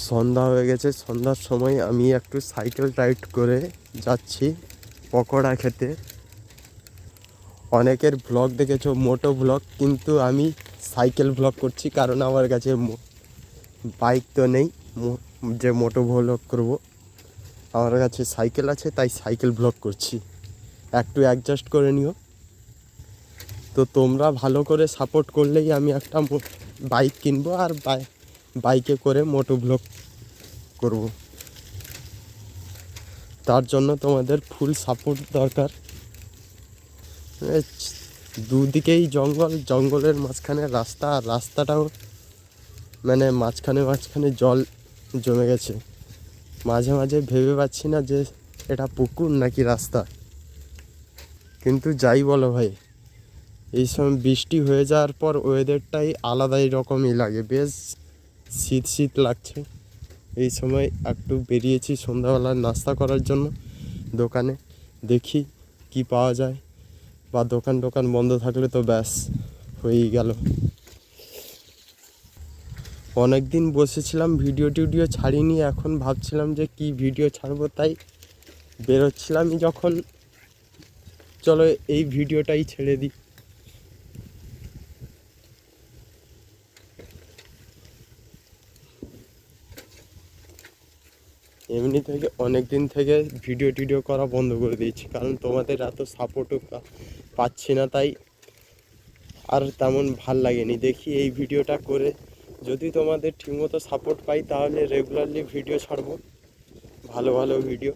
সন্ধ্যা হয়ে গেছে। সন্ধ্যার সময় আমি একটু সাইকেল রাইড করে যাচ্ছি পকোড়া খেতে। অনেকের ব্লগ দেখেছো মোটো ব্লগ, কিন্তু আমি সাইকেল ব্লগ করছি, কারণ আমার কাছে বাইক তো নেই যে মোটো ব্লগ করব। আমার কাছে সাইকেল আছে, তাই সাইকেল ব্লগ করছি। একটু অ্যাডজাস্ট করে নিও। তো তোমরা ভালো করে সাপোর্ট করলেই আমি একটা বাইক কিনবো আর বাইকে করে মোটো ব্লগ করব। তার জন্য তোমাদের ফুল সাপোর্ট দরকার। দুদিকেই জঙ্গল, জঙ্গলের মাঝখানে রাস্তা, আর রাস্তাটাও মানে মাঝখানে জল জমে গেছে। মাঝে মাঝে ভেবে পাচ্ছি না যে এটা পুকুর নাকি রাস্তা। কিন্তু যাই বলো ভাই, এই সময় বৃষ্টি হয়ে যাওয়ার পর ওয়েদারটাই আলাদাই রকমই লাগে, বেশ শীত শীত লাগছে। এই সময় একটু বেরিয়েছি সন্ধ্যাবেলা নাস্তা করার জন্য দোকানে, দেখি কি পাওয়া যায়, বা দোকান বন্ধ থাকলে তো ব্যাস হয়েই গেল। অনেক দিন বসেছিলাম, ভিডিও ছাড়িনি। এখন ভাবছিলাম যে কি ভিডিও ছাড়বো, তাই বেরোচ্ছিলামই যখন, চলো এই ভিডিওটাই ছেড়ে দিই। এমনি থেকে অনেক দিন থেকে ভিডিও করা বন্ধ করে দিয়েছি, কারণ তোমাদের এত সাপোর্টও পাচ্ছি না, তাই আর তেমন ভাল লাগেনি। দেখি এই ভিডিওটা করে যদি তোমাদের ঠিকমতো সাপোর্ট পাই, তাহলে রেগুলারলি ভিডিও ছাড়বো, ভালো ভিডিও।